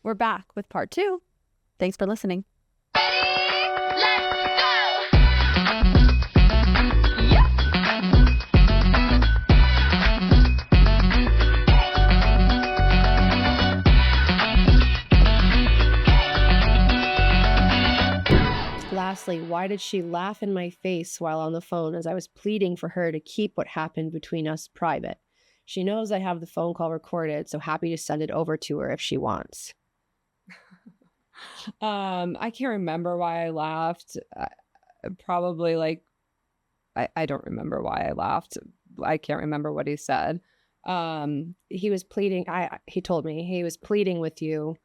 we're back with part 2. Thanks for listening. Lastly, why did she laugh in my face while on the phone as I was pleading for her to keep what happened between us private? She knows I have the phone call recorded, so happy to send it over to her if she wants. I can't remember why I laughed. Probably like, I don't remember why I laughed. I can't remember what he said. He was pleading. He told me he was pleading with you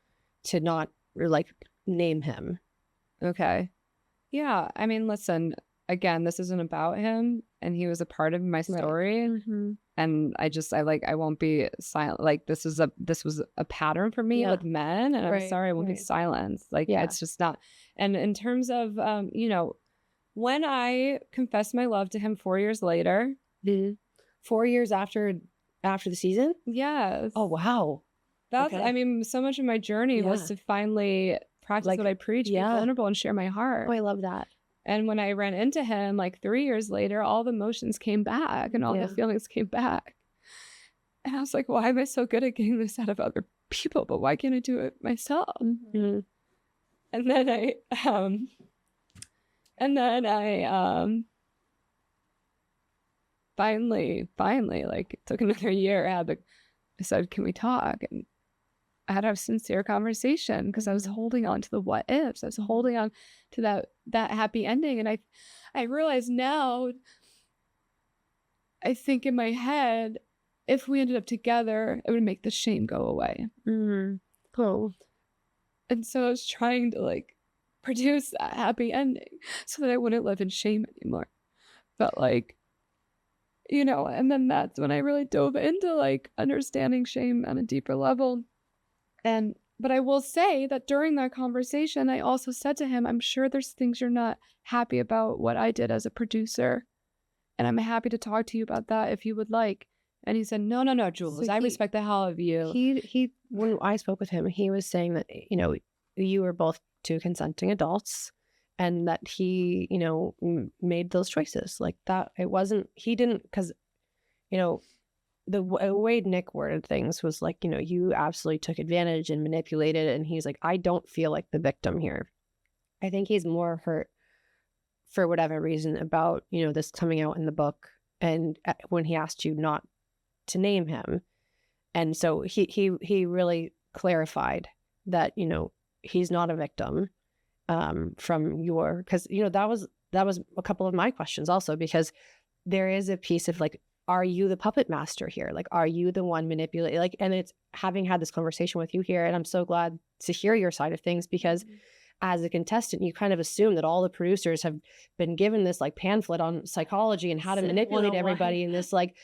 to not like name him. Okay. Yeah. I mean, listen, again, this isn't about him, and he was a part of my story. Right. Mm-hmm. And I won't be silent. Like this was a pattern for me with men, and I'm sorry I won't be silenced. Like it's just not. And in terms of, when I confessed my love to him 4 years later, 4 years after the season. Yes. Oh wow. That's I mean, so much of my journey was to finally practice what I preach, be vulnerable, and share my heart. Oh, I love that. And when I ran into him like 3 years later, all the emotions came back and all the feelings came back. And I was like, why am I so good at getting this out of other people, but why can't I do it myself? Mm-hmm. And then I finally, like it took another year. I said, can we talk? And I had a sincere conversation because I was holding on to the what ifs. I was holding on to that happy ending. And I realize now, I think in my head, if we ended up together, it would make the shame go away. Mm-hmm. Oh. And so I was trying to like produce that happy ending so that I wouldn't live in shame anymore. But like, and then that's when I really dove into like understanding shame on a deeper level. But I will say that during that conversation, I also said to him, I'm sure there's things you're not happy about what I did as a producer. And I'm happy to talk to you about that if you would like. And he said, no, Jules, I respect the hell of you. He when I spoke with him, he was saying that, you were both two consenting adults and that he, made those choices like that. He didn't, because, the way Nick worded things was like, you absolutely took advantage and manipulated. And he's like, I don't feel like the victim here. I think he's more hurt for whatever reason about, this coming out in the book. And when he asked you not to name him. And so he really clarified that, he's not a victim because, that was a couple of my questions also, because there is a piece of like, are you the puppet master here? Like, are you the one manipulating? Like, and it's having had this conversation with you here, and I'm so glad to hear your side of things because as a contestant, you kind of assume that all the producers have been given this like pamphlet on psychology and how to manipulate everybody in this like,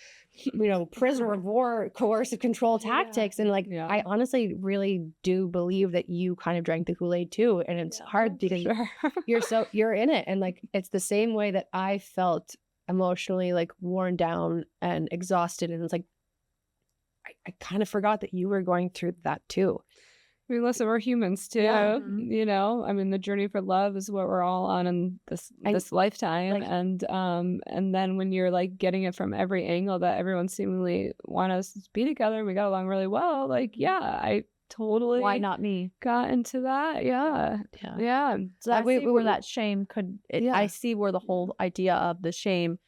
prisoner of war, coercive control tactics. And like, I honestly really do believe that you kind of drank the Kool-Aid too. And it's hard because you're in it. And like, it's the same way that I felt emotionally like worn down and exhausted, and it's like I kind of forgot that you were going through that too. I mean, listen, we're humans too. I mean, the journey for love is what we're all on in this lifetime, like, and then when you're like getting it from every angle that everyone seemingly want us to be together and we got along really well, like I totally, why not me, got into that. Yeah. So that way where that shame I see where the whole idea of the shame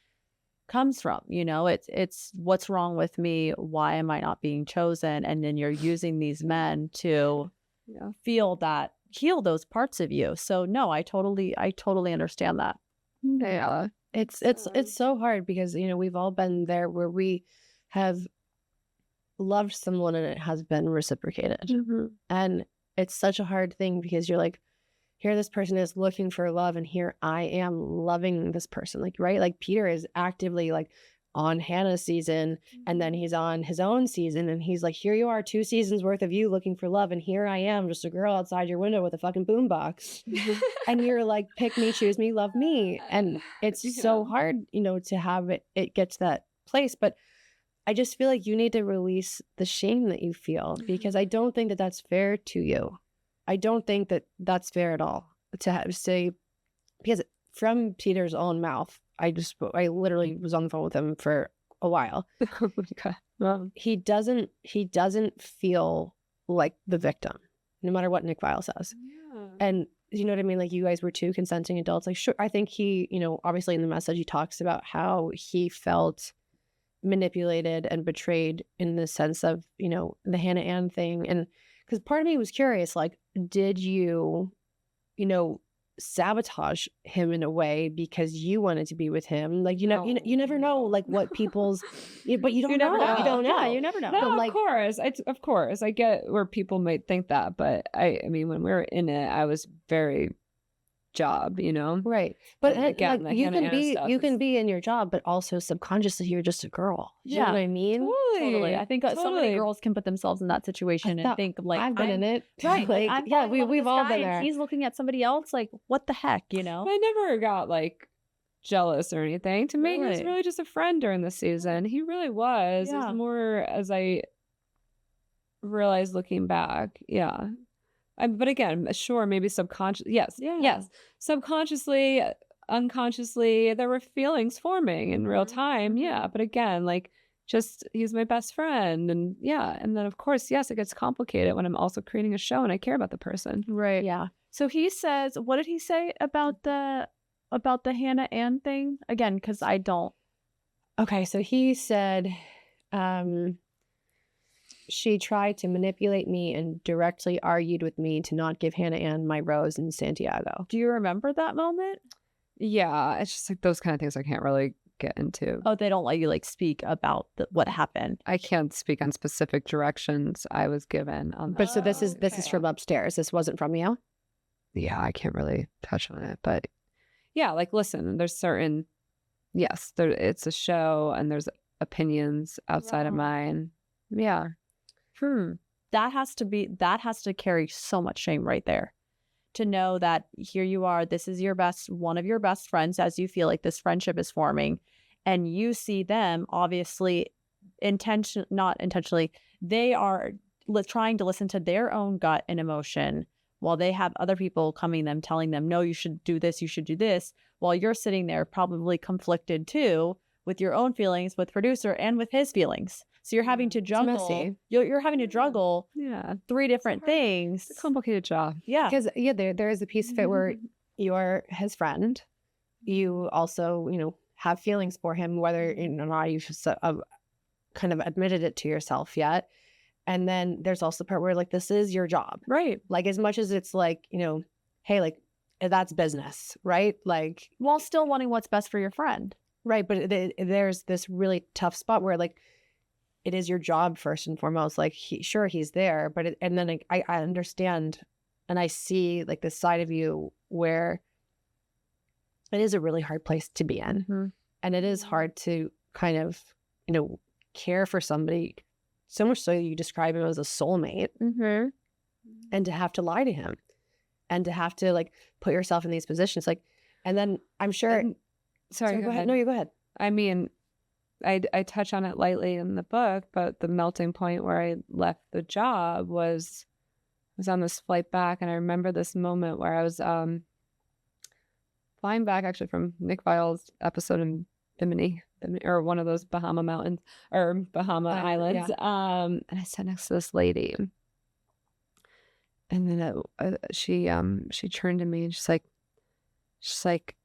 comes from. It's what's wrong with me, why am I not being chosen? And then you're using these men to heal those parts of you. So no, I totally understand that. Yeah, it's so hard because we've all been there where we have loved someone and it has been reciprocated. And it's such a hard thing because you're like, here this person is looking for love and here I am loving this person, like, right? Like Peter is actively like on Hannah's season and then he's on his own season and he's like, here you are, 2 seasons worth of you looking for love and here I am, just a girl outside your window with a fucking boombox. And you're like, pick me, choose me, love me. And it's so hard, to have it get to that place. But I just feel like you need to release the shame that you feel, because I don't think that that's fair to you. I don't think that that's fair at all to say, because from Peter's own mouth, I literally was on the phone with him for a while. Okay. Well, He doesn't feel like the victim, no matter what Nick Vile says. yeah. And you know what I mean? Like, you guys were two consenting adults. Like, sure, I think he, obviously in the message he talks about how he felt manipulated and betrayed in the sense of, the Hannah Ann thing. And because part of me was curious, like, did you, sabotage him in a way because you wanted to be with him? Like, you never know, like, what people's, but you don't never know. You don't know. Yeah, you never know. No, But, like, of course, I get where people might think that, but I mean, when we were in it, I was very job, right. But again, like, the you Hannah can Ann be stuff you is- can be in your job, but also subconsciously you're just a girl. You know Yeah. what I mean? Totally. I think so many Totally. girls can put themselves in that situation and think like, I've been in it. Right. Like, I'm yeah, falling in love with we've this all guy been and there. he's looking at somebody else. Like, what the heck, I never got like jealous or anything. To me, he was Right. really just a friend during the season. He really was. It Yeah. was more as I realized looking back. Yeah. But again, sure, maybe subconscious. Yes. Yeah. Yes. Subconsciously, unconsciously, there were feelings forming in real time. Yeah. But again, like, just he's my best friend. And yeah. And then, of course, yes, it gets complicated when I'm also creating a show and I care about the person. Right. Yeah. So he says, what did he say about the Hannah Ann thing again? Because I don't. Okay, so he said, she tried to manipulate me and directly argued with me to not give Hannah Ann my rose in Santiago. Do you remember that moment? Yeah. It's just like those kind of things I can't really get into. Oh, they don't let you like speak about what happened. I can't speak on specific directions I was given on But so this is okay. from upstairs. This wasn't from you. Yeah, I can't really touch on it, but yeah, like listen, there's certain yes, it's a show and there's opinions outside of Wow. mine. Yeah. That has to carry so much shame right there. To know that here you are, this is one of your best friends, as you feel like this friendship is forming, and you see them obviously not intentionally, they are trying to listen to their own gut and emotion while they have other people coming them telling them, no, you should do this, you should do this, while you're sitting there probably conflicted too with your own feelings, with producer and with his feelings. So you're having to juggle. messy. You're having to juggle Yeah. 3 different things. It's a complicated job. Yeah. Because there is a piece of it where you're his friend. You also, have feelings for him, whether or not you've kind of admitted it to yourself yet. And then there's also the part where like, this is your job. Right. Like, as much as it's like, hey, like, that's business, right? Like, While still wanting what's best for your friend. right. But there's this really tough spot where like, it is your job first and foremost. Like, he's there, but and then I understand and I see like this side of you where it is a really hard place to be in. Mm-hmm. And it is hard to kind of, care for somebody so much so you describe him as a soulmate, Mm-hmm. and to have to lie to him and to have to like put yourself in these positions. Like, and then I'm sure. Sorry, go ahead. No, you go ahead. I mean, I touch on it lightly in the book, but the melting point where I left the job was on this flight back, and I remember this moment where I was flying back actually from Nick Vile's episode in Bimini, or one of those Bahama mountains or Bahama islands. Yeah. And I sat next to this lady, and then she turned to me and she's like,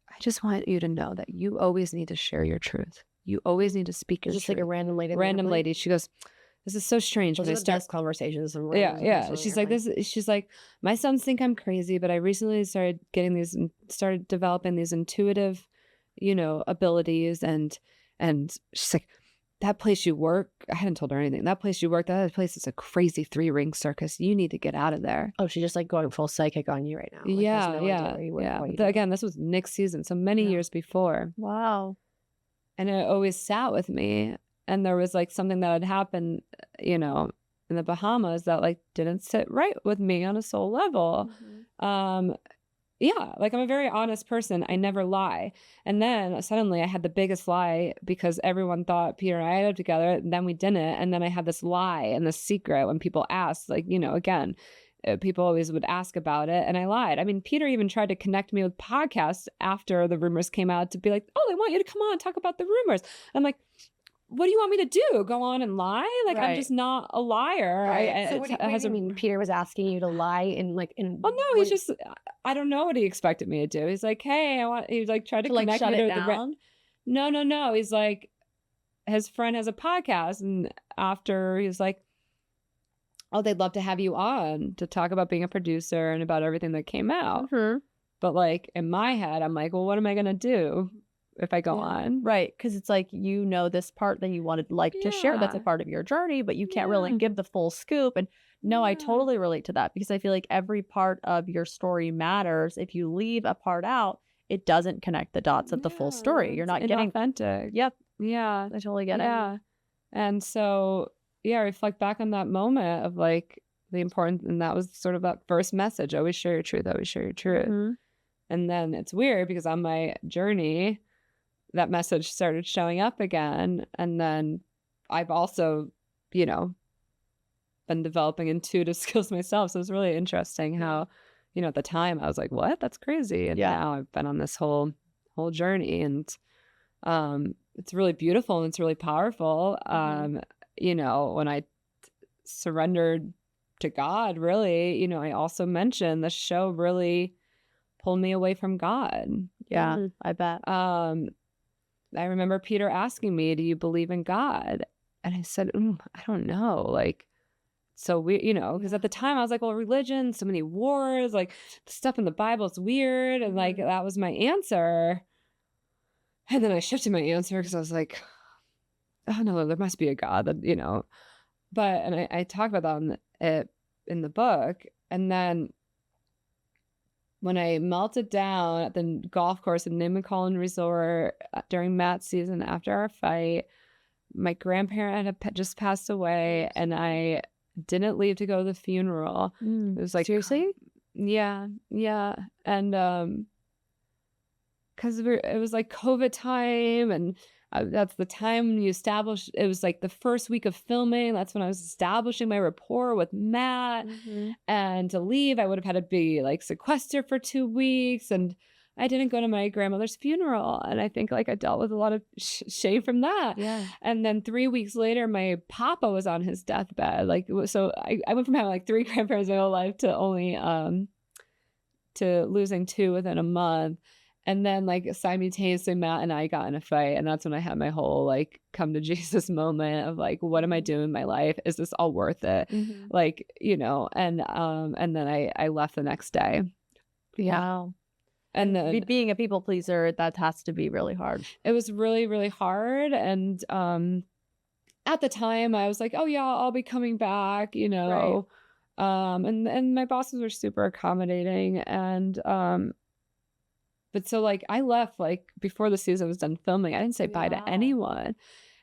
I just want you to know that you always need to share your truth. You always need to speak your Just truth. like a random lady. Random lady. She goes, this is so strange. Those When are I the start best conversations. yeah. She's like, she's like, my sons think I'm crazy, but I recently started developing these intuitive, abilities. And she's like, that place you work, I hadn't told her anything. That place you work, that place is a crazy 3-ring circus. You need to get out of there. Oh, she's just like going full psychic on you right now. Like, Yeah. has no idea where you work, what you do. Again, this was Nick's season. So many years before. Wow. And it always sat with me. And there was like something that had happened, in the Bahamas that like didn't sit right with me on a soul level. Yeah, like I'm a very honest person. I never lie. And then suddenly I had the biggest lie because everyone thought Peter and I ended up together. And then we didn't. And then I had this lie and this secret when people asked, like, again, people always would ask about it. And I lied. I mean, Peter even tried to connect me with podcasts after the rumors came out to be like, oh, they want you to come on and talk about the rumors. I'm like, what do you want me to do? Go on and lie? Like, I'm just not a liar. Right. So what do you mean? Peter was asking you to lie in Well, no, he's just, I don't know what he expected me to do. He's like, hey, he's like, tried to connect shut me it to down? No. He's like, his friend has a podcast. And after he's like, oh, they'd love to have you on to talk about being a producer and about everything that came out. Mm-hmm. But like in my head, I'm like, well, what am I going to do if I go on? Right. Because it's like, this part that you wanted to share that's a part of your journey, but you can't really give the full scoop. And no, I totally relate to that because I feel like every part of your story matters. If you leave a part out, it doesn't connect the dots of the full story. You're not getting authentic. Yep. Yeah. I totally get it. Yeah. And so, yeah, reflect back on that moment of like the importance. And that was sort of that first message. Always share your truth. Always share your truth. Mm-hmm. And then it's weird because on my journey, that message started showing up again. And then I've also, been developing intuitive skills myself. So it's really interesting how, at the time I was like, what? That's crazy. And now I've been on this whole journey, and it's really beautiful and it's really powerful. When I surrendered to God, really, I also mentioned the show really pulled me away from God. Yeah, I bet. I remember Peter asking me, do you believe in God? And I said, I don't know. Like, so we, because at the time I was like, well, religion, so many wars, like the stuff in the Bible is weird. And like, that was my answer. And then I shifted my answer because I was like, oh no, there must be a God that, but, and I talk about that in the book. And then when I melted down at the golf course in Nemacolin Resort during Matt's season after our fight, my grandparent had just passed away, and I didn't leave to go to the funeral. It was like, seriously? Yeah. And because it was like COVID time, and that's the time you establish. It was like the first week of filming. That's when I was establishing my rapport with Matt. And to leave, I would have had to be like sequestered for 2 weeks. And I didn't go to my grandmother's funeral. And I think like I dealt with a lot of shame from that. Yeah. And then 3 weeks later, my papa was on his deathbed. Like, so I went from having like 3 grandparents my whole life to only to losing 2 within a month. And then like simultaneously, Matt and I got in a fight. And that's when I had my whole like come to Jesus moment of like, what am I doing in my life? Is this all worth it? Like, and then I left the next day. Yeah. Wow. And then being a people pleaser, that has to be really hard. It was really, really hard. And at the time I was like, oh yeah, I'll be coming back, Right. And my bosses were super accommodating. And but so like I left like before the season was done filming. I didn't say bye to anyone.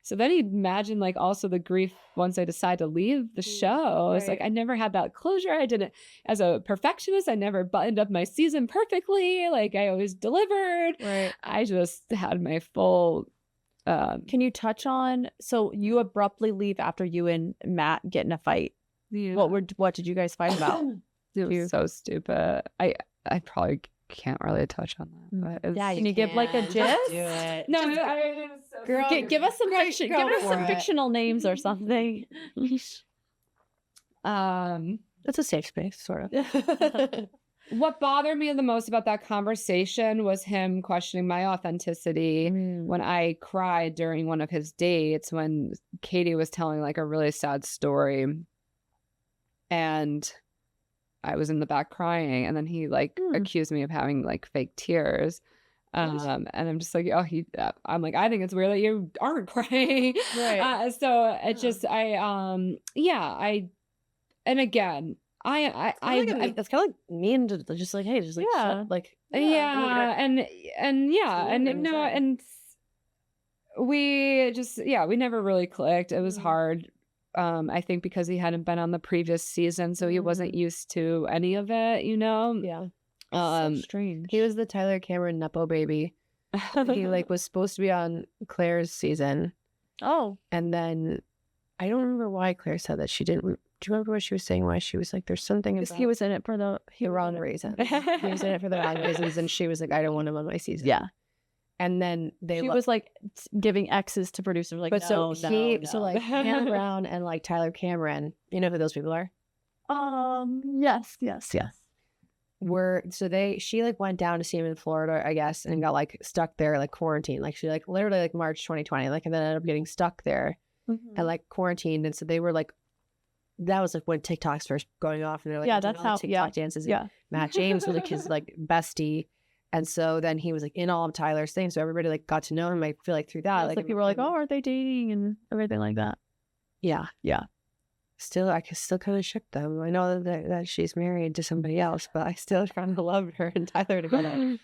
So then you imagine like also the grief once I decide to leave the show. It's like I never had that closure. I didn't, as a perfectionist, I never buttoned up my season perfectly. Like I always delivered. Right. I just had my full. Can you touch on, so you abruptly leave after you and Matt get in a fight? Yeah. What did you guys fight about? It was so stupid. I probably can't really touch on that. But Can you give like a gist? Do it. No, it was so Girl, give us some fiction. Give us some fictional names or something. That's a safe space, sort of. What bothered me the most about that conversation was him questioning my authenticity when I cried during one of his dates when Katie was telling like a really sad story. And I was in the back crying, and then he like accused me of having like fake tears. And I'm just like, I'm like, I think it's weird that you aren't crying. Right. So it just, and again, I that's kind of like mean to just like, hey, just like, shut, like, and we just, we never really clicked. It was hard. I think because he hadn't been on the previous season, so he wasn't used to any of it, Yeah. So strange. He was the Tyler Cameron Nepo baby. He like was supposed to be on Claire's season. Oh. And then I don't remember why Claire said that she didn't. Do you remember what she was saying? Why she was like, there's something about He was in it for the wrong reasons. He was in it for the wrong reasons. And she was like, I don't want him on my season. Yeah. And then she was like giving X's to producers. Like, but no, so no. so like Hannah Brown and like Tyler Cameron, you know who those people are? Yes. She like went down to see him in Florida, I guess, and got like stuck there, like quarantined. Like she like literally like March 2020, like, and then ended up getting stuck there and like quarantined. And so they were like, that was like when TikTok's first going off, and they're like, yeah, that's how TikTok dances. Yeah, Matt James was like his like bestie, and so then he was like in all of Tyler's things, so everybody like got to know him. I feel like through that, like people were like, oh, aren't they dating and everything like that? Yeah. Still, I still kind of shook them. I know that she's married to somebody else, but I still kind of loved her and Tyler together.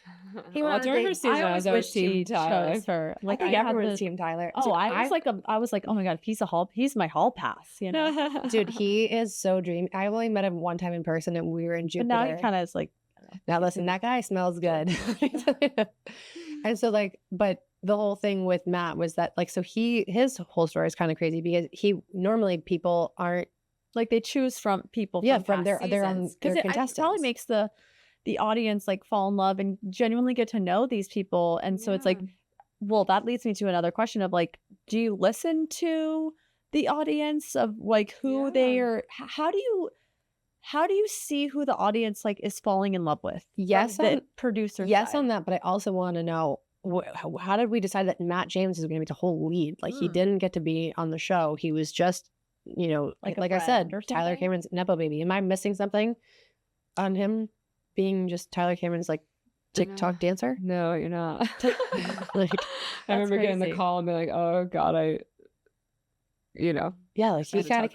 During her season, I was always Team Tyler. Her. Like I everyone was Team Tyler. Oh, I was like, oh my god, he's my hall pass, you know. Dude, he is so dreamy. I only met him one time in person, and we were in Jupiter. But now he kind of is like, now listen, that guy smells good. And so like, but the whole thing with Matt was that like, so his whole story is kind of crazy because normally people aren't like, they choose from people from their contestants. It probably makes the audience like fall in love and genuinely get to know these people. And so it's like, well, that leads me to another question of like, do you listen to the audience of like who they are? How do you see who the audience like is falling in love with? Yes, the producer. Yes, on that, but I also want to know how did we decide that Matt James is going to be the whole lead? Like he didn't get to be on the show. He was just, you know, like I said, Tyler Cameron's Nepo baby. Am I missing something on him being just Tyler Cameron's like TikTok dancer? No, you're not. Like I remember getting the call and being like, oh God, yeah, like he kind of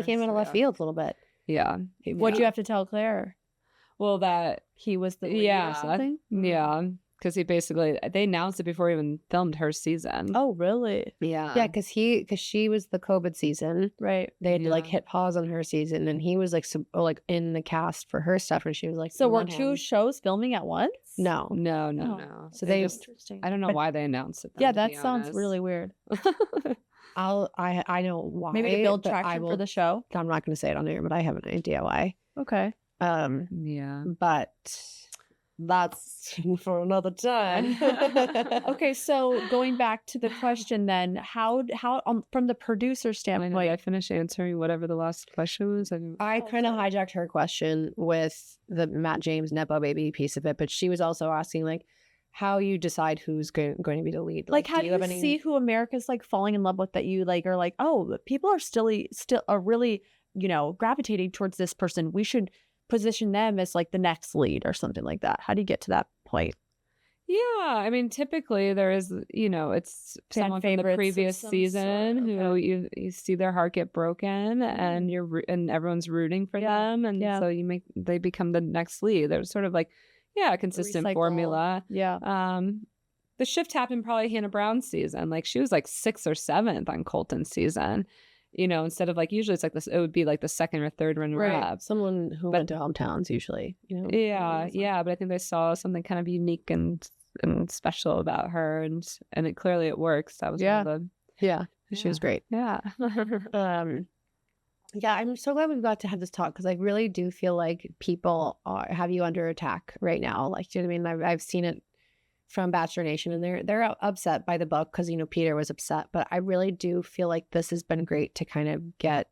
came out of left field a little bit. Yeah. What'd you have to tell Claire? Well, that he was the lead or something? Yeah. Because they announced it before he even filmed her season. Oh, really? Yeah. Yeah, because she was the COVID season. Right. They had to like hit pause on her season, and he was like in the cast for her stuff, and she was like, so were two shows filming at once? No. So they interesting. I don't know why they announced it. Yeah, that sounds really weird. I know why. Maybe to build traction for the show. I'm not going to say it on air, but I have an idea why. Okay. Yeah. But that's for another time. Okay, so going back to the question then, how from the producer standpoint, I finished answering whatever the last question was. I kind of hijacked her question with the Matt James Nepo baby piece of it, but she was also asking like how you decide who's going to be the lead. Like how do you see who America's like falling in love with, that you like are like, oh, people are still are really, you know, gravitating towards this person. We should position them as like the next lead or something like that. How do you get to that point? Yeah, I mean, typically there is, you know, it's someone from the previous season who you see their heart get broken, and and everyone's rooting for them, and so they become the next lead. There's sort of like a consistent formula. Yeah. The shift happened probably Hannah Brown's season. Like she was like 6th or 7th on Colton's season. You know, instead of like usually it's like this, it would be like the 2nd or 3rd runner up. Someone who went to hometowns usually, you know. Yeah, but I think they saw something kind of unique and special about her, and it clearly it works. That was one of the she was great. Yeah. Yeah, I'm so glad we've got to have this talk, because I really do feel like people have you under attack right now. Like, do you know what I mean? I've seen it from Bachelor Nation, and they're upset by the book because, you know, Peter was upset. But I really do feel like this has been great to kind of get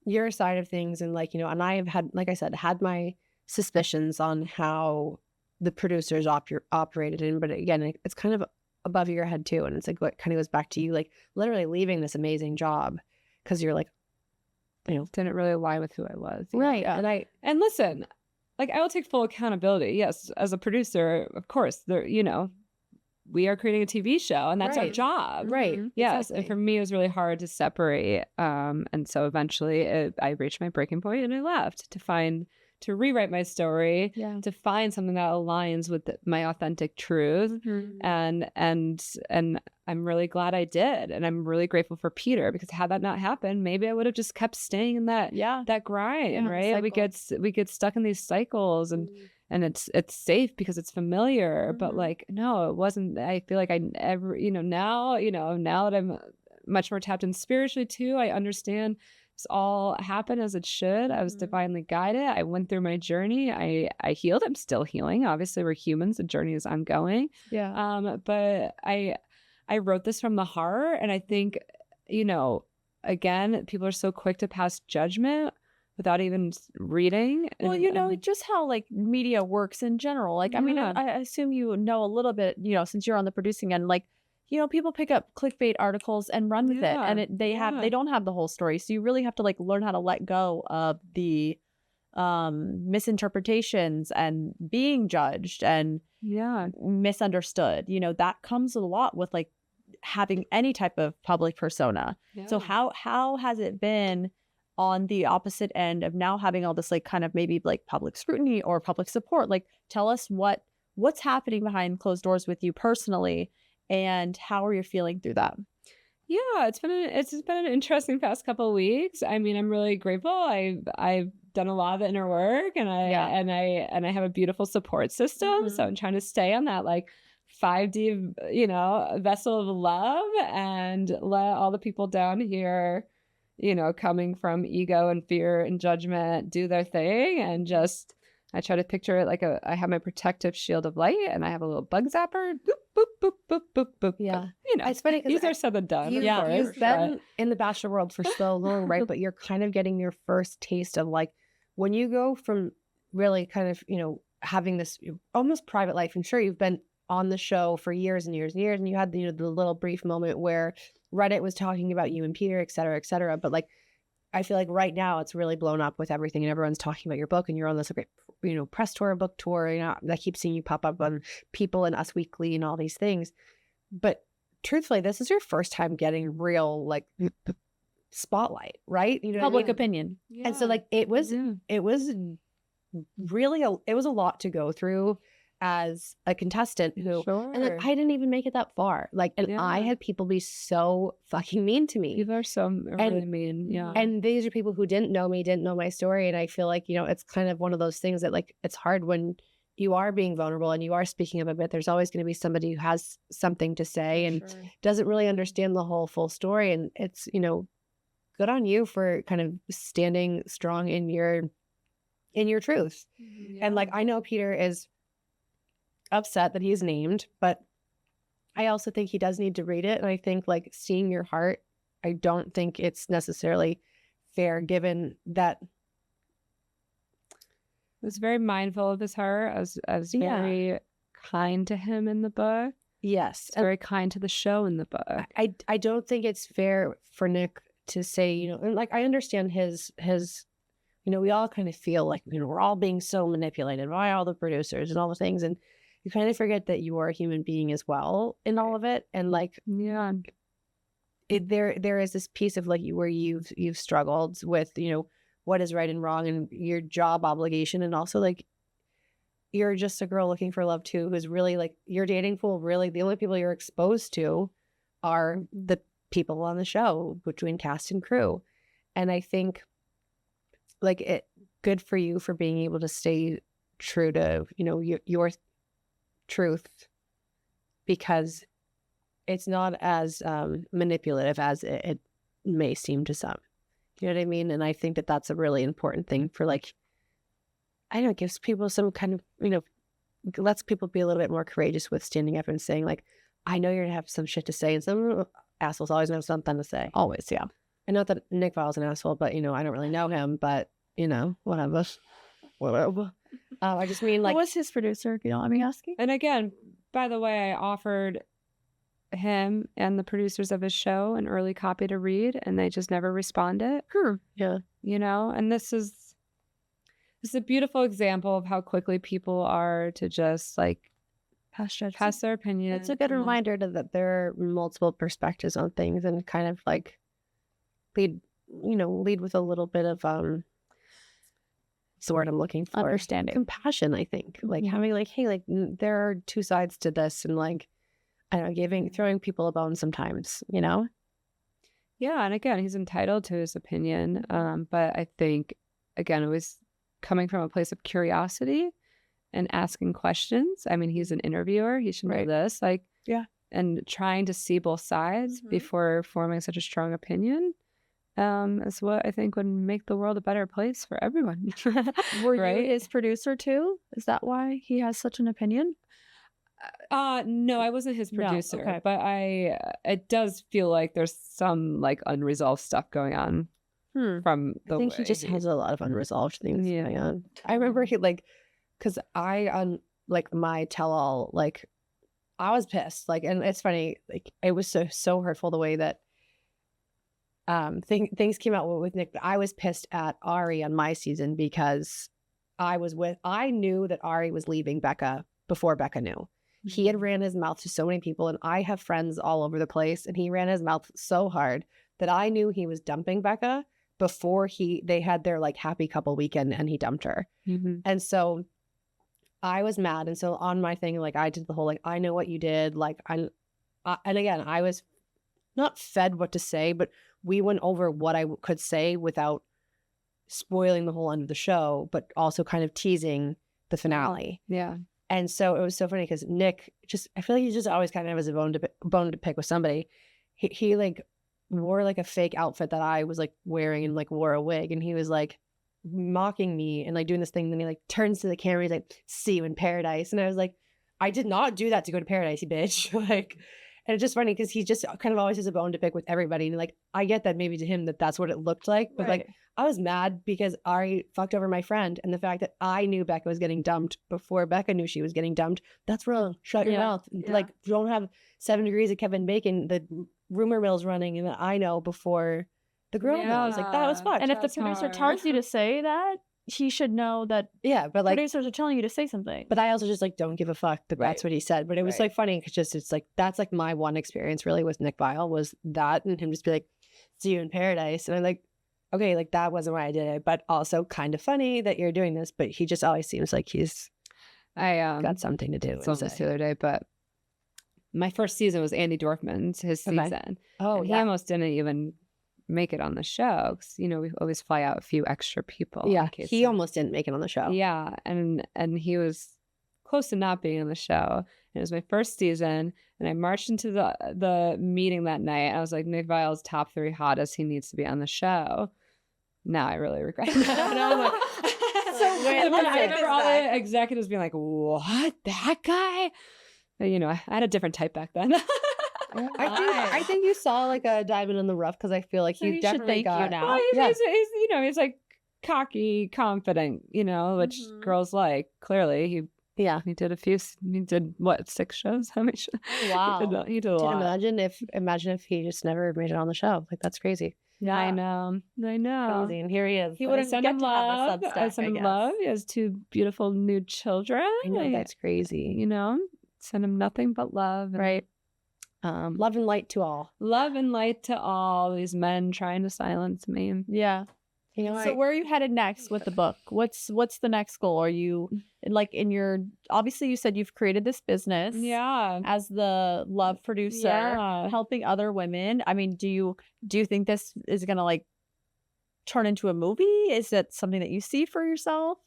your side of things. And like, you know, and I have had, like I said, had my suspicions on how the producers operated in, but again, it's kind of above your head too. And it's like what kind of goes back to you, like literally leaving this amazing job because you're like, you know, didn't really align with who I was. Right. Yeah. And listen, like I will take full accountability. Yes, as a producer, of course, there, you know, we are creating a TV show, and that's our job. Right. Yes. Exactly. And for me, it was really hard to separate. And so eventually I reached my breaking point and I left to to rewrite my story, Yeah. to find something that aligns with my authentic truth. And I'm really glad I did. And I'm really grateful for Peter, because had that not happened, maybe I would have just kept staying in that grind, right? We get stuck in these cycles, and it's safe because it's familiar, but like, no, it wasn't. I feel like I never, now that I'm much more tapped in spiritually too, I understand it's all happened as it should. I was divinely guided. I went through my journey. I healed. I'm still healing. Obviously, we're humans. The journey is ongoing. Yeah. But I wrote this from the heart, and I think, again, people are so quick to pass judgment without even reading. Well, just how like media works in general. Like, I mean, I assume you know a little bit, since you're on the producing end, like, people pick up clickbait articles and run with it, and they don't have the whole story. So you really have to like learn how to let go of the misinterpretations and being judged and misunderstood. That comes a lot with like having any type of public persona. So how has it been on the opposite end of now having all this like kind of maybe like public scrutiny or public support? Like, tell us what's happening behind closed doors with you personally, and how are you feeling through that? Yeah, it's been an interesting past couple of weeks. I mean, I'm really grateful. I've done a lot of the inner work, and I have a beautiful support system. So I'm trying to stay on that like 5D, vessel of love, and let all the people down here, coming from ego and fear and judgment, do their thing. And just, I try to picture it like I have my protective shield of light, and I have a little bug zapper. Boop, boop, boop, boop, boop, boop. Yeah. But, It's funny because easier said than done. You've been in the Bachelor world for so long, right? But you're kind of getting your first taste of like, when you go from really kind of, having this almost private life, and sure, you've been on the show for years and years and years, and you had the little brief moment where Reddit was talking about you and Peter, et cetera, et cetera. But like, I feel like right now it's really blown up with everything, and everyone's talking about your book, and you're on this great, press tour, book tour. I keep seeing you pop up on People and Us Weekly and all these things. But truthfully, this is your first time getting real like spotlight, right? Public opinion. Yeah. And so like it was really it was a lot to go through as a contestant who and like I didn't even make it that far. Like, and I had people be so fucking mean to me. People are so really mean. Yeah. And these are people who didn't know me, didn't know my story. And I feel like, it's kind of one of those things that like it's hard when you are being vulnerable and you are speaking up a bit. There's always going to be somebody who has something to say and doesn't really understand the whole full story. And it's, good on you for kind of standing strong in your truth. And like, I know Peter is upset that he's named, but I also think he does need to read it. And I think like seeing your heart, I don't think it's necessarily fair given that was very mindful of his heart. I was very kind to him in the book. Yes. It's very kind to the show in the book. I don't think it's fair for Nick to say, and like I understand his we all kind of feel like, we're all being so manipulated by all the producers and all the things. And you kind of forget that you are a human being as well in all of it. And like, there is this piece of like where you've struggled with, what is right and wrong and your job obligation. And also like, you're just a girl looking for love too, who's really like your dating pool. Really the only people you're exposed to are the people on the show between cast and crew. And I think like it good for you for being able to stay true to, your truth, because it's not as manipulative as it may seem to some. You know what I mean? And I think that that's a really important thing for like, I don't know, it gives people some kind of, lets people be a little bit more courageous with standing up and saying like, I know you're gonna have some shit to say, and some assholes always have something to say. Always, yeah. And not that Nick Vile's an asshole, but I don't really know him, but whatever. I just mean like, who was his producer? You know what I'm asking? And again, by the way, I offered him and the producers of his show an early copy to read, and they just never responded. Yeah. And this is a beautiful example of how quickly people are to just like pass their opinion. It's a good reminder that there are multiple perspectives on things, and kind of like lead with a little bit of what's the word I'm looking for? Understanding. Compassion, I think. Like having like, hey, like there are two sides to this, and like, I don't know, throwing people a bone sometimes, you know? Yeah, and again, he's entitled to his opinion. But I think, again, it was coming from a place of curiosity and asking questions. I mean, he's an interviewer. He should know this. Like, Yeah. And trying to see both sides before forming such a strong opinion is what I think would make the world a better place for everyone. Were you his producer too? Is that why he has such an opinion? No, I wasn't his producer, okay. but it does feel like there's some like unresolved stuff going on from the I think way he just has a lot of unresolved things going on. I remember he like, because I on like my tell-all, like I was pissed, like, and it's funny, like it was so hurtful the way that things came out with Nick. But I was pissed at Ari on my season because I knew that Ari was leaving Becca before Becca knew. He had ran his mouth to so many people, and I have friends all over the place, and he ran his mouth so hard that I knew he was dumping Becca before they had their like happy couple weekend, and he dumped her. And so I was mad. And so on my thing, like I did the whole, like, I know what you did. Like and again, I was not fed what to say, but we went over what I could say without spoiling the whole end of the show, but also kind of teasing the finale. Yeah. And so it was so funny because Nick I feel like he just always kind of has a bone to pick with somebody. He like wore like a fake outfit that I was like wearing and like wore a wig, and he was like mocking me and like doing this thing. And then he like turns to the camera, he's like, "See you in paradise." And I was like, I did not do that to go to paradise, you bitch. Like, and it's just funny because he just kind of always has a bone to pick with everybody. And like, I get that maybe to him that's what it looked like, but like, I was mad because Ari fucked over my friend, and the fact that I knew Becca was getting dumped before Becca knew she was getting dumped, that's wrong. Shut your mouth. Like, don't have 7 degrees of Kevin Bacon, the rumor mill's running, and that I know before the girl knows. Like, that was fucked. And if the producer tells you to say that, he should know that but like producers are telling you to say something. But I also just like don't give a fuck that that's what he said. But it was like funny because it's like that's like my one experience really with Nick Viall was that, and him just be like, "See you in paradise," and I'm like, okay, like that wasn't why I did it, but also kind of funny that you're doing this. But he just always seems like he's got something to do. Saw this the other day, but my first season was Andy Dorfman's his season. Oh, and he almost didn't even make it on the show because we always fly out a few extra people. Yeah, he almost didn't make it on the show. Yeah, and he was close to not being on the show. And it was my first season, and I marched into the meeting that night. I was like, Nick Viall's top 3 hottest. He needs to be on the show. Now I really regret that. And I was like, I remember all the executives being like, "What, that guy?" But, I had a different type back then. I think you saw like a diamond in the rough because I feel like you definitely got. You now. Well, he's like cocky, confident, which girls like. Clearly, he did what, 6 shows? How many shows? Wow, he did a lot. Imagine if he just never made it on the show. Like that's crazy. Yeah, I know. Crazy. And here he is. He wouldn't send him love. I send him love. He has 2 beautiful new children. I know, that's crazy. Send him nothing but love. Right. Love and light to all. Love and light to all these men trying to silence me. Yeah. So where are you headed next with the book? What's the next goal? Are you like obviously you said you've created this business as the love producer, helping other women. I mean, do you think this is gonna like turn into a movie? Is it something that you see for yourself?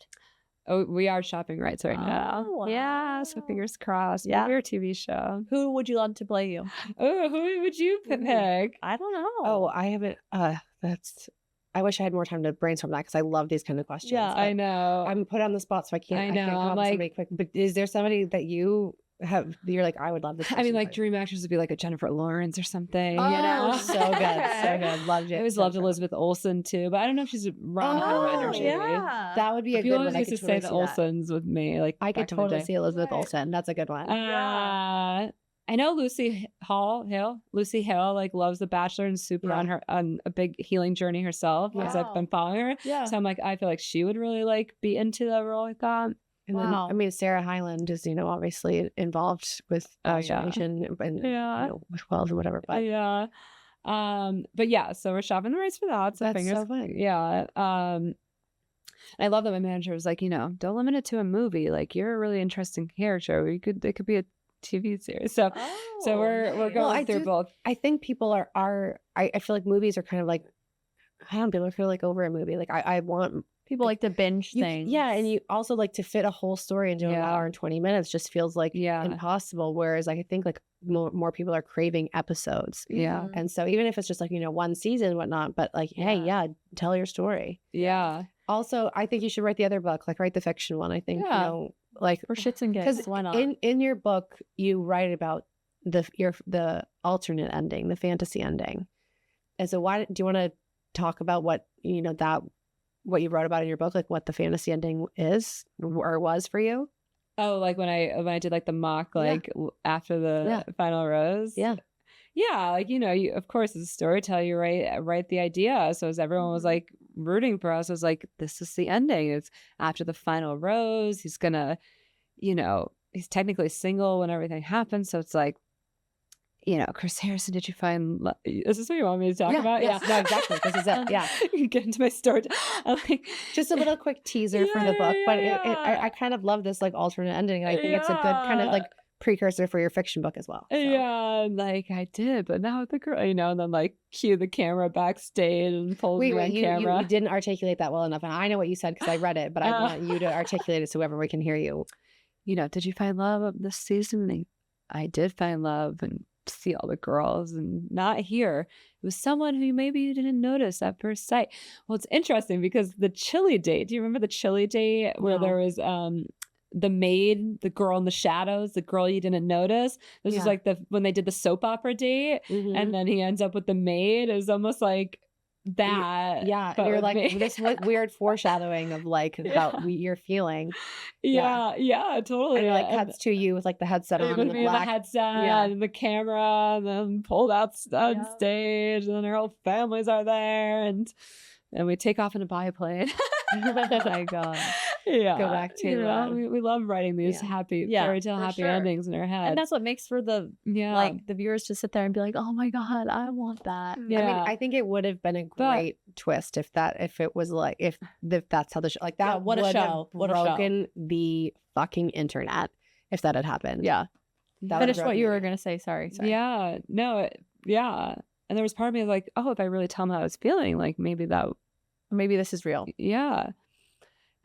Oh, we are shopping rights right now. Wow. Yeah, so fingers crossed. Yeah. We're a TV show. Who would you love to play you? Oh, who would you pick? I don't know. Oh, I haven't. I wish I had more time to brainstorm that because I love these kind of questions. Yeah, I know. I'm put on the spot, so I can't. I know. I can't come up with somebody quick. But is there somebody that you have? You're like, I would love this. I mean, like dream actors would be like a Jennifer Lawrence or something. Oh, so good, so good. Loved it. I always loved Elizabeth Olsen too, but I don't know if she's around her energy. Yeah, that would be a good one. I could say the Olsens with me. Like I could totally see Elizabeth Olsen. That's a good one. I know Lucy Hill, like loves The Bachelor and super on a big healing journey herself as I've been following her. Yeah. So I'm like, I feel like she would really like be into the role like that. And then, I mean, Sarah Hyland is, obviously involved with Bachelor Nation and with Wells and whatever. But but yeah, so we're shopping the rights for that. So that's so funny. Yeah. And I love that my manager was like, don't limit it to a movie. Like, you're a really interesting character. It could be a TV series. So we're nice. going through both. I think people I feel like movies are kind of like, I don't know, people feel like over a movie. Like I want People like to binge things. Yeah, and you also like to fit a whole story into an Yeah. hour and 20 minutes just feels like Yeah. impossible. Whereas I think like more people are craving episodes. Yeah. Mhm. And so even if it's just like, one season and whatnot, but like, hey, yeah, tell your story. Yeah. Also, I think you should write the other book, like write the fiction one. I think, Yeah. like For shits and gigs. Why not? in your book, you write about the alternate ending, the fantasy ending. And so why do you want to talk about what, what you wrote about in your book, like what the fantasy ending is or was for you? Oh, like when I did like the mock, like after the final rose. Yeah. Yeah. Like, you, of course, as a storyteller, you write the idea. So as everyone was like rooting for us, it was like, this is the ending. It's after the final rose. He's gonna, he's technically single when everything happens. So it's like, Chris Harrison, did you find love? Is this what you want me to talk about? Yes. Yeah. No, exactly. This is it. Yeah. Get into my story. Like, Just a little quick teaser for the book, but I kind of love this like alternate ending. And I think it's a good kind of like precursor for your fiction book as well. So. Yeah, like I did, but now with the girl, and then like cue the camera backstage and pulls me on camera. You didn't articulate that well enough, and I know what you said because I read it, but I want you to articulate it so everyone can hear you. Did you find love this season? And I did find love and see all the girls, and not here. It was someone who maybe you didn't notice at first sight. Well, it's interesting because the Chili date. Do you remember the Chili date where there was the maid, the girl in the shadows, the girl you didn't notice? This was like when they did the soap opera date, and then he ends up with the maid. It was almost like that. Yeah, and you're like this weird foreshadowing of like about you're feeling. Yeah, totally. And it like cuts to you with like the headset on and the black headset and the camera, and then pulled out on stage, and then her whole families are there, and we take off in a biplane. Oh my God. Yeah. Go back to we love writing these happy fairy tale happy endings in our head. And that's what makes for the like the viewers to sit there and be like, oh my God, I want that. Yeah. I mean, I think it would have been a great twist if it was like if that's how the show like that what a show. Would have broken the fucking internet if that had happened. Yeah. Finish what you were gonna say. Sorry. Yeah. No. Yeah. And there was part of me like, oh, if I really tell them how I was feeling, like maybe this is real. Yeah.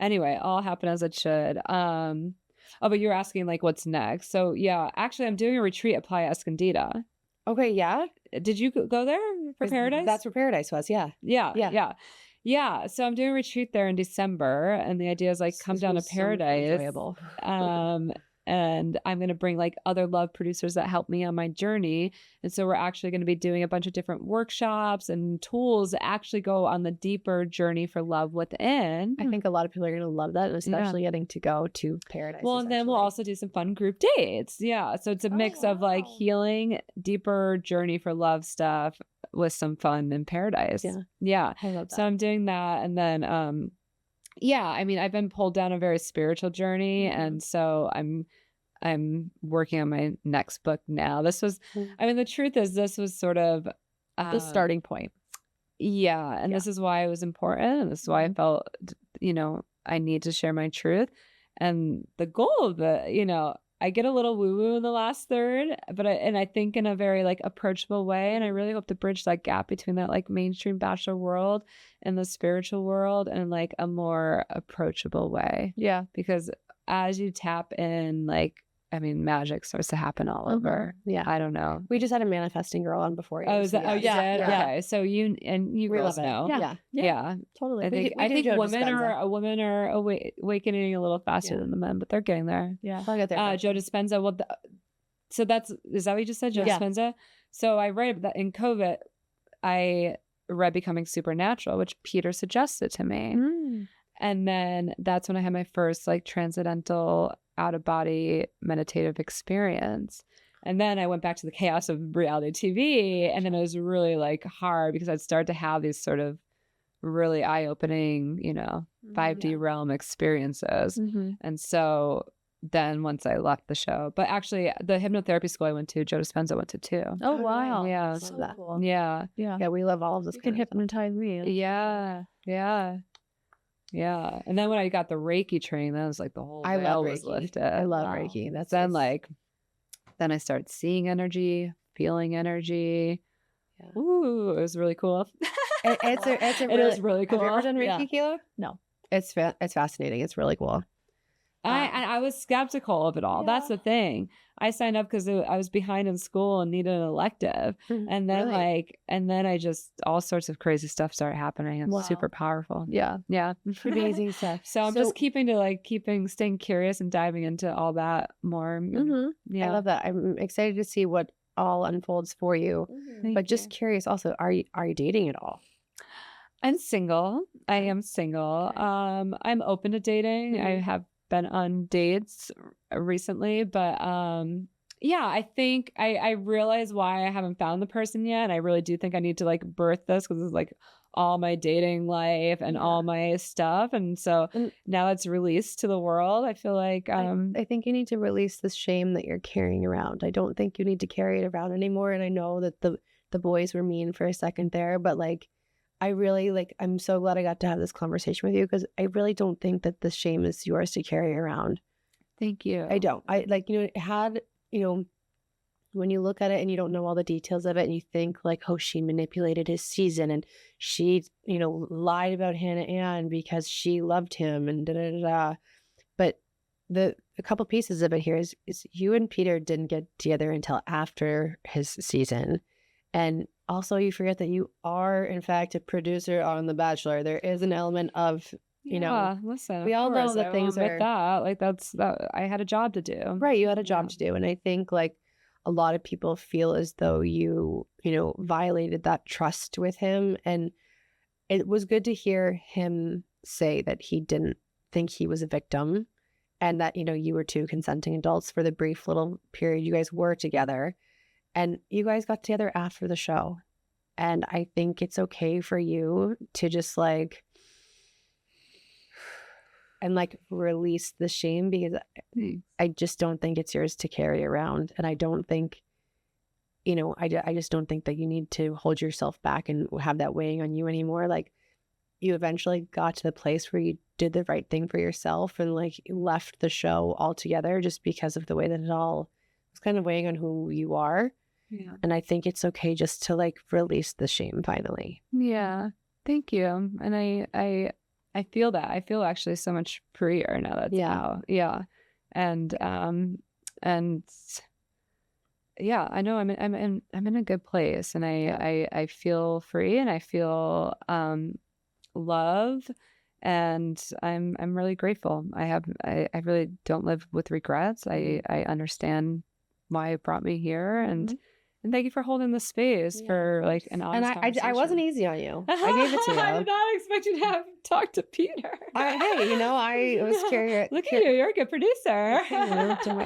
Anyway, all happened as it should. But you're asking like what's next. So yeah, actually I'm doing a retreat at Playa Escondida. Okay, yeah. Did you go there for Paradise? That's where Paradise was, yeah. Yeah. So I'm doing a retreat there in December, and the idea is like come down to Paradise. So enjoyable. And I'm going to bring like other love producers that help me on my journey. And so we're actually going to be doing a bunch of different workshops and tools that actually go on the deeper journey for love within. I think a lot of people are going to love that, and especially getting to go to Paradise. Well, and then we'll also do some fun group dates. Yeah. So it's a mix of like healing, deeper journey for love stuff with some fun in Paradise. Yeah. I love that. So I'm doing that. And then, I mean, I've been pulled down a very spiritual journey, and so I'm working on my next book now. This was, I mean, the truth is, this was sort of the starting point. Yeah, and this is why it was important, and this is why I felt, I need to share my truth, and the goal of it, I get a little woo-woo in the last third, but I think in a very like approachable way, and I really hope to bridge that gap between that like mainstream Bachelor world and the spiritual world in like a more approachable way. Yeah, because as you tap in, like, I mean, magic starts to happen all over. Yeah, I don't know. We just had a manifesting girl on before you. Oh, is that? Oh, you did? Okay, so you girls know. Yeah, totally. I think women are awakening a little faster than the men, but they're getting there. Yeah, I'll get there. Joe Dispenza. Well, so is that what you just said, Joe Dispenza? So I read that in COVID, I read Becoming Supernatural, which Peter suggested to me. And then that's when I had my first like transcendental out of body meditative experience. And then I went back to the chaos of reality TV. And then it was really like hard because I'd started to have these sort of really eye-opening, 5D realm experiences. And so then once I left the show, but actually the hypnotherapy school I went to, Joe Dispenza went to too. Oh, wow. Yeah. So cool. Yeah. Yeah, we love all of this. You can hypnotize me. Yeah. Yeah. And then when I got the Reiki training, that was like the whole I love veil was Reiki. lifted. I love Wow. Reiki. That's Then it's- then I started seeing energy, feeling energy. Yeah. Ooh, it was really cool. it's a It is really Have you ever cool. done Reiki, Yeah. Keela? No. It's fascinating. It's really cool. I was skeptical of it all. That's Yeah. the thing. I signed up because I was behind in school and needed an elective. And then Really? I just, all sorts of crazy stuff started happening. It's Wow. super powerful. Yeah. Yeah. Amazing stuff. So I'm just staying curious and diving into all that more. Yeah. I love that. I'm excited to see what all unfolds for you. Thank But just you. curious also, are you dating at all? I'm single. I am single. Okay. I'm open to dating. I Mhm. have been on dates recently, but yeah, I think I realize why I haven't found the person yet. I really do think I need to like birth this because it's like all my dating life and all my stuff. And so And now it's released to the world. I feel like I think you need to release this shame that you're carrying around. I don't think you need to carry it around anymore. And I know that the boys were mean for a second there, but like I really I'm so glad I got to have this conversation with you because I really don't think that this shame is yours to carry around. thank you. I don't. I when you look at it and you don't know all the details of it and you think like, oh, she manipulated his season and she, lied about Hannah Ann because she loved him and da da da da. But a couple pieces of it here is you and Peter didn't get together until after his season. And also you forget that you are in fact a producer on The Bachelor. There is an element of, listen, we of all know course, that I will things admit are that. Like that I had a job to do. right. You had a Yeah. job to do. And I think like a lot of people feel as though you violated that trust with him. And it was good to hear him say that he didn't think he was a victim and that, you were two consenting adults for the brief little period you guys were together. And you guys got together after the show. And I think it's okay for you to just release the shame because I just don't think it's yours to carry around. And I don't think, I just don't think that you need to hold yourself back and have that weighing on you anymore. Like you eventually got to the place where you did the right thing for yourself and left the show altogether just because of the way that it all was kind of weighing on who you are. Yeah. And I think it's okay just to release the shame finally. Yeah. Thank you. And I feel that. I feel actually so much freer now that's out. Yeah. And yeah, I know I'm in a good place and I feel free and I feel love and I'm really grateful. I really don't live with regrets. I understand why it brought me here and thank you for holding the space for an honest And I wasn't easy on you. I gave it to you. I did not expect you to have talked to Peter. I was curious. Look at you, you're a good producer.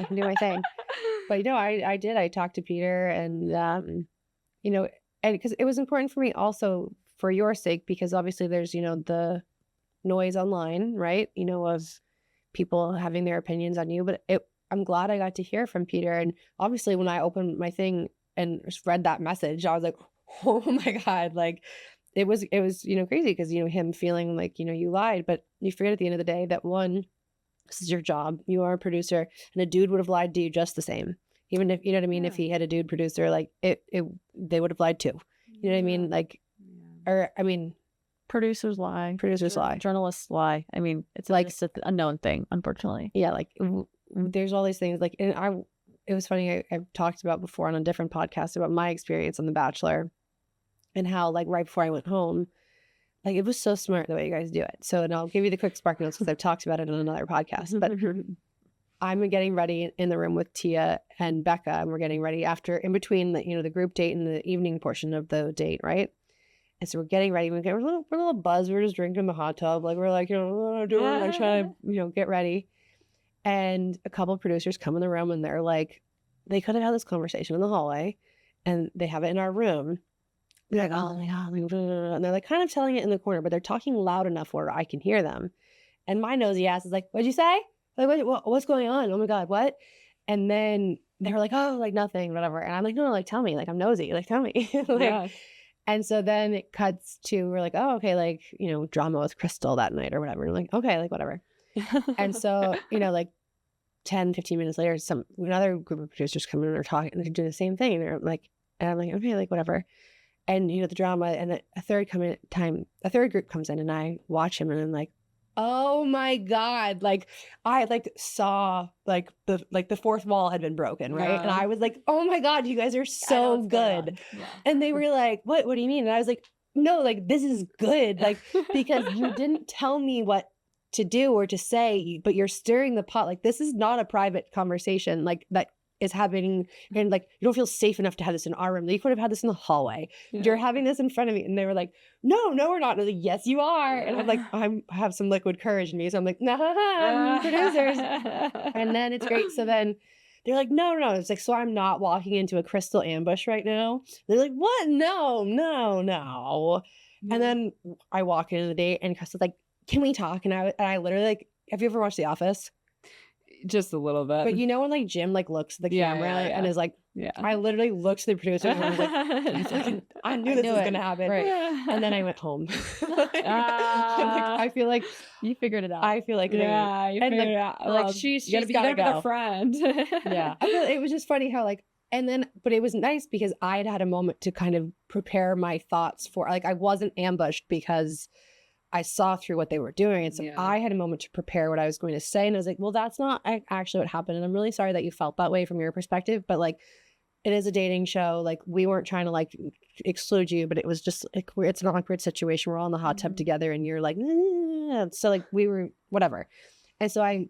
do my thing. But I did. I talked to Peter and and because it was important for me also for your sake because obviously there's the noise online, right? Of people having their opinions on you. But I'm glad I got to hear from Peter. And obviously when I opened my thing and read that message, I was like, oh my God, it was crazy because, him feeling like, you lied, but you forget at the end of the day that one, this is your job. You are a producer and a dude would have lied to you just the same. Even if, you know what I mean? Yeah. If he had a dude producer, they would have lied too. You know what I mean? Producers lie. Lie. Journalists lie. I mean, it's just an unknown thing, unfortunately. Yeah. There's all these things and it was funny. I've talked about before on a different podcast about my experience on The Bachelor and how right before I went home, it was so smart the way you guys do it. So, and I'll give you the quick spark notes because I've talked about it on another podcast, but I'm getting ready in the room with Tia and Becca and we're getting ready in between the group date and the evening portion of the date. Right. And so we're getting ready. We're a little buzzed. We're just drinking the hot tub. We're doing, trying to, get ready. And a couple of producers come in the room and they're they could have had this conversation in the hallway and they have it in our room. They're like, oh my God. And they're kind of telling it in the corner, but they're talking loud enough where I can hear them. And my nosy ass is like, what'd you say? What's going on? Oh my God, what? And then they were like, oh, nothing, whatever. And I'm like, no, tell me. I'm nosy. Tell me. Yeah. And so then it cuts to, we're like, oh, okay, like, you know, drama with Crystal that night or whatever. And I'm like, okay, like whatever. And so, you know, like 10, 15 minutes later, another group of producers come in and they're talking and they're doing the same thing. And I'm like, okay, like whatever. And you know, the drama, and then a third group comes in and I watch him and I'm like, oh my God. Like I like saw like the fourth wall had been broken, right? And I was like, oh my God, you guys are so good. And they were like, what do you mean? And I was like, no, like this is good. Like, because you didn't tell me what to do or to say, but you're stirring the pot. Like this is not a private conversation like that is happening, and like you don't feel safe enough to have this in our room. You could have had this in the hallway. You're having this in front of me. And they were like, no, we're not. And I was like, yes, you are. And I'm like, I have some liquid courage in me. So I'm like, nah, producers. And then it's great. So then they're like, no. It's like, so I'm not walking into a Crystal ambush right now. They're like, what? No. And then I walk into the date and Crystal's like, can we talk? And I literally like, have you ever watched The Office? Just a little bit. But you know when like Jim like looks at the camera and is like, I literally looked to the producers and was like, I knew this was gonna happen. Right. And then I went home. I feel like you figured it out. I feel like you figured it out. Like she's you gotta be a friend. Yeah. I feel it was just funny how like, and then, but it was nice because I had a moment to kind of prepare my thoughts for, like, I wasn't ambushed because I saw through what they were doing. And so I had a moment to prepare what I was going to say. And I was like, well, that's not actually what happened. And I'm really sorry that you felt that way from your perspective. But like, it is a dating show. Like, we weren't trying to like exclude you, but it was just like, it's an awkward situation. We're all in the hot tub together and you're like, so like we were whatever. And so I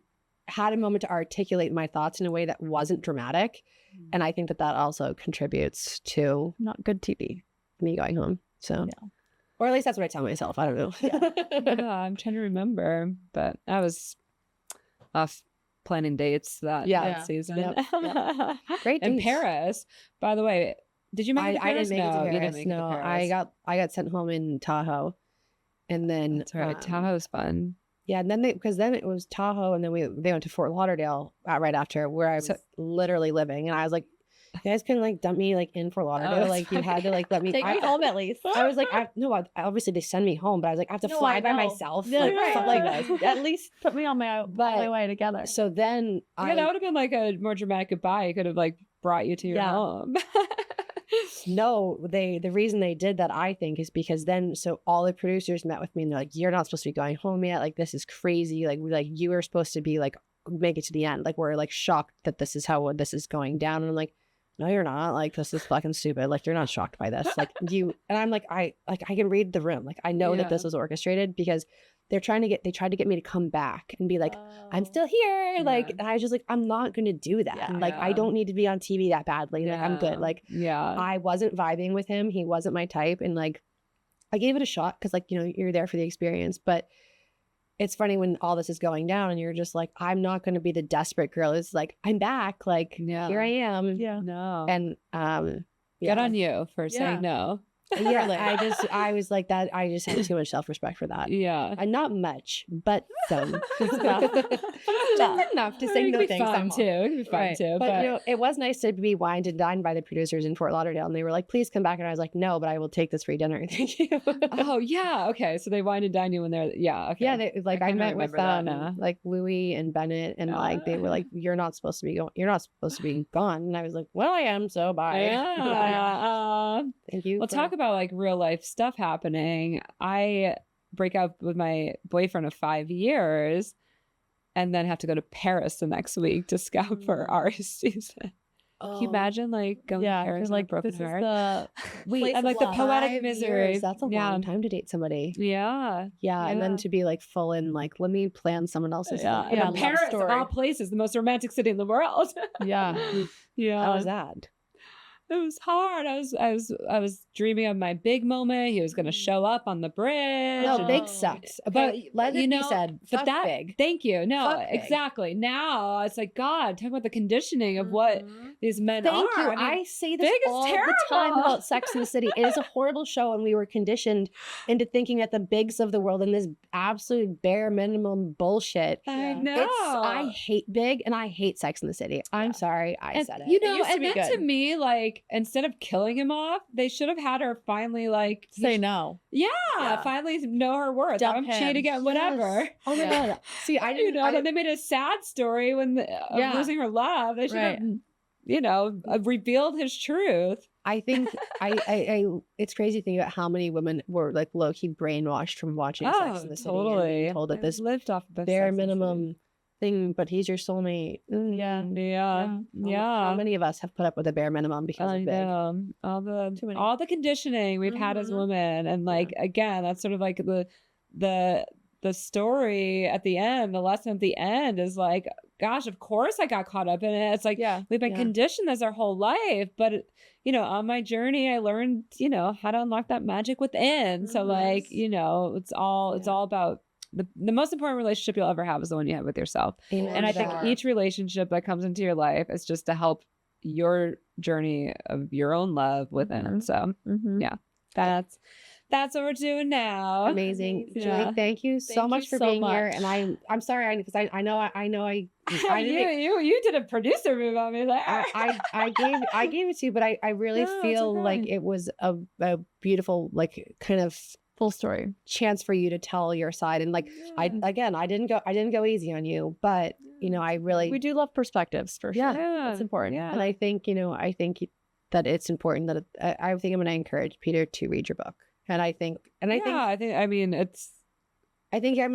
had a moment to articulate my thoughts in a way that wasn't dramatic. And I think that also contributes to not good TV. Me going home. So or at least that's what I tell myself. I don't know. Yeah, I'm trying to remember, but I was off planning dates that season. Yep. Great in dates. Paris. By the way, did you make it to Paris? I didn't make it to Paris. You didn't make it to Paris. I got sent home in Tahoe, and then that's right. Tahoe's fun. Yeah, and then because then it was Tahoe, and then they went to Fort Lauderdale right after, where I was literally living, and I was like, you guys couldn't like dump me like in Fort Lauderdale. Like you had to like let me take me home at least. I was like, obviously they send me home, but I was like, I have to fly by myself. Yeah, like at least put me on my way together. So then that would have been like a more dramatic goodbye. It could have like brought you to your home. No, the reason they did that, I think, is because then so all the producers met with me and they're like, you're not supposed to be going home yet. Like this is crazy. Like you were supposed to be like make it to the end. Like we're like shocked that this is how this is going down. And I'm like, no, you're not. Like, this is fucking stupid. Like, you're not shocked by this. Like, and I'm like, I can read the room. Like, I know that this was orchestrated because they tried to get me to come back and be like, I'm still here. Like, and I was just like, I'm not going to do that. And like, I don't need to be on TV that badly. Like, I'm good. Like, I wasn't vibing with him. He wasn't my type. And like, I gave it a shot because like, you know, you're there for the experience. But it's funny when all this is going down and you're just like, I'm not going to be the desperate girl. It's like, I'm back. Like, here I am. Yeah. No. And good on you for saying no. Yeah, I was like that. I just have too much self-respect for that. Yeah. And not much, but some. Just enough to say no thanks. It could be fun too. But you know, it was nice to be wined and dined by the producers in Fort Lauderdale. And they were like, please come back. And I was like, no, but I will take this free dinner. Thank you. Oh, yeah. Okay. So they wined and dined you when they're, yeah. Okay. Yeah. I met with like Louis and Bennett and like, they were like, you're not supposed to be gone. And I was like, well, I am. So bye. Yeah. Thank you. Well, talk about like real life stuff happening. I break up with my boyfriend of 5 years and then have to go to Paris the next week to scout for our season. Can you imagine like going to Paris like broken heart? And like the poetic misery. Years. That's a long time to date somebody. Yeah. And then to be like full in like, let me plan someone else's life. And Paris, of all places, the most romantic city in the world. Yeah. How was that? It was hard. I was dreaming of my big moment. He was going to show up on the bridge. No, big sucks. But let it be said, but that big. Thank you. No, exactly. Now it's like, God, talk about the conditioning of what these men are. Thank you. I say this all the time about Sex and the City. It is a horrible show, and we were conditioned into thinking that the bigs of the world and this absolute bare minimum bullshit. I know. I hate Big and I hate Sex and the City. I'm sorry, I said it. You know, and then to me, like, like, instead of killing him off, they should have had her finally like Say no. Yeah, finally know her worth. Dump I'm cheating him. again, whatever. Yes. Oh my God. See, I You didn't, know, then they made a sad story when of losing her love. They should have, you know, revealed his truth. I think it's crazy to think about how many women were like low-key brainwashed from watching Sex in the City and being told that this lived off of bare minimum thing, but he's your soulmate. How many of us have put up with a bare minimum because of big? All the conditioning we've had as women, and like again, that's sort of like the story at the end. The lesson at the end is like, gosh, of course I got caught up in it. It's like we've been conditioned this our whole life, but you know, on my journey, I learned, you know, how to unlock that magic within. So like, you know, it's all about the most important relationship you'll ever have is the one you have with yourself. Amen. And I think each relationship that comes into your life is just to help your journey of your own love within. So yeah, that's what we're doing now. Amazing. Julie, thank you so much for being here. And I'm sorry, because I know I you did a producer move on me there. I gave it to you, but I really feel like it was a beautiful, like, kind of full story chance for you to tell your side. And like I didn't go easy on you, but you know, we do love perspectives for sure. Yeah, it's important. And I think, you know, that it's important that I think I'm going to encourage Peter to read your book. I think I'm going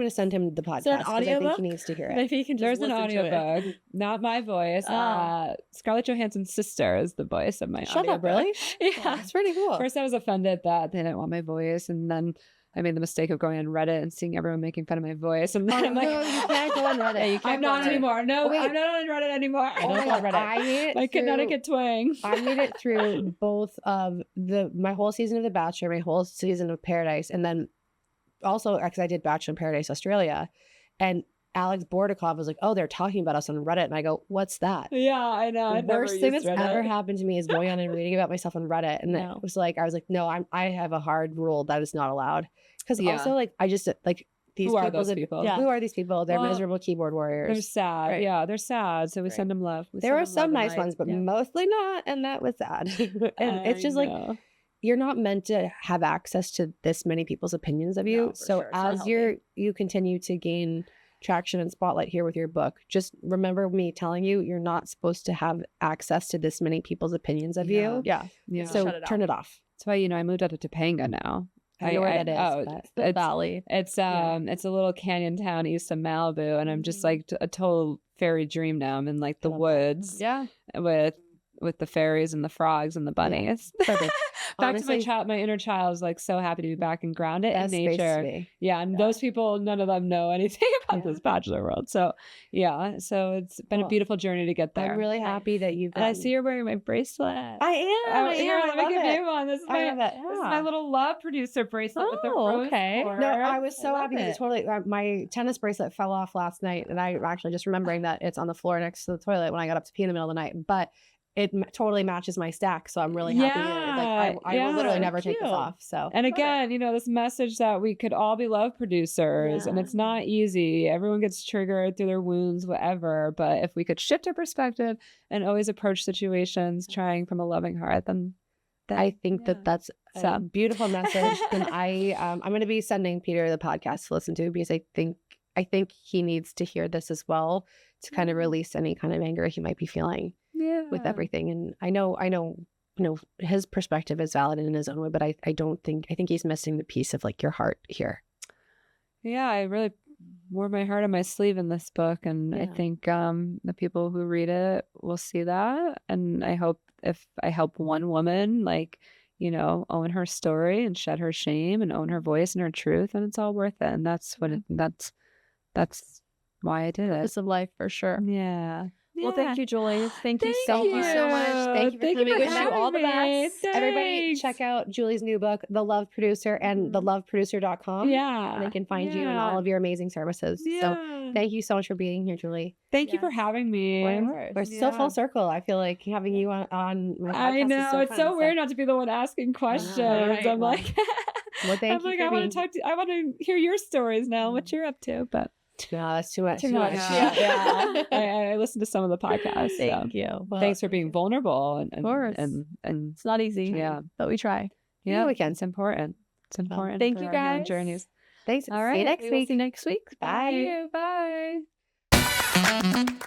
to send him the podcast. An audio book? I think he book? needs to hear it. Maybe he can just There's an listen audio to it. book, not my voice. Scarlett Johansson's sister is the voice of my Shut audio up, really? Yeah, That's pretty cool. First, I was offended that they didn't want my voice, and then I made the mistake of going on Reddit and seeing everyone making fun of my voice, and then I'm like, no, you can't go on Reddit. I'm not anymore. No, I'm not on Reddit anymore. Oh my God, I made it my Connecticut twang. I made it through both of my whole season of The Bachelor, my whole season of Paradise, and then also because I did Bachelor in Paradise Australia, and Alex Bordakov was like, "Oh, they're talking about us on Reddit," and I go, "What's that?" Yeah, I know. The worst thing that's ever happened to me is going on and reading about myself on Reddit, and it was like, I was like, "No, I have a hard rule that is not allowed," because also like I just like these who are those people? Who are these people? They're miserable keyboard warriors. They're sad. Right. Yeah, they're sad. So we send them love. There were some nice ones, but mostly not, and that was sad. And it's just like, you're not meant to have access to this many people's opinions of you. So as you continue to gain traction and spotlight here with your book, just remember me telling you, you're not supposed to have access to this many people's opinions of you. Yeah. So turn it off. That's why, you know, I moved out to Topanga now. I know where that is. The valley. It's it's a little canyon town east of Malibu, and I'm just like a total fairy dream now. I'm in like the woods. Yeah. With the fairies and the frogs and the bunnies. Perfect. Back to my inner child is like so happy to be back and grounded in nature. Yeah, and those people, none of them know anything about this Bachelor world. So so it's been a beautiful journey to get there. I'm really happy that you've. And I see you're wearing my bracelet. I am. Here, let me give you one. This is this is my little love producer bracelet with the rose quartz. No, I was so happy. It's totally. My tennis bracelet fell off last night, and I actually just remembering that it's on the floor next to the toilet when I got up to pee in the middle of the night, but. It totally matches my stack, so I'm really happy. I will literally never take this off. So, and again, you know, this message that we could all be love producers, and it's not easy. Everyone gets triggered through their wounds, whatever. But if we could shift our perspective and always approach situations trying from a loving heart, then I think that's a beautiful message. And I'm going to be sending Peter the podcast to listen to, because I think he needs to hear this as well, to kind of release any kind of anger he might be feeling. With everything. And I know, you know, his perspective is valid in his own way, but I think he's missing the piece of like your heart here. Yeah, I really wore my heart on my sleeve in this book, and I think the people who read it will see that. And I hope if I help one woman, like, you know, own her story and shed her shame and own her voice and her truth, and it's all worth it. And that's what that's why I did it. It's of life for sure. Yeah. Well, thank you, Julie. Thank you so much. Thank you for coming. Wish you all the best. Thanks. Everybody check out Julie's new book, The Love Producer, and theloveproducer.com. Yeah. And they can find you and all of your amazing services. Yeah. So thank you so much for being here, Julie. Thank you for having me. We're so full circle. I feel like having you on my podcast. I know. Is so it's fun. so weird not to be the one asking questions. Right. I'm like, well, thank you. I want to talk to you. I want to hear your stories now, what you're up to. But No, that's too much. Too much. Yeah. I listened to some of the podcasts. Thank you. Well, Thanks for being vulnerable. And, Of course. And it's not easy. yeah. But we try. Yeah. we can. It's important. It's important. Thank for you, our healing guys. journeys. Thanks. All See right. you next We will week. see you next week. Bye. Bye.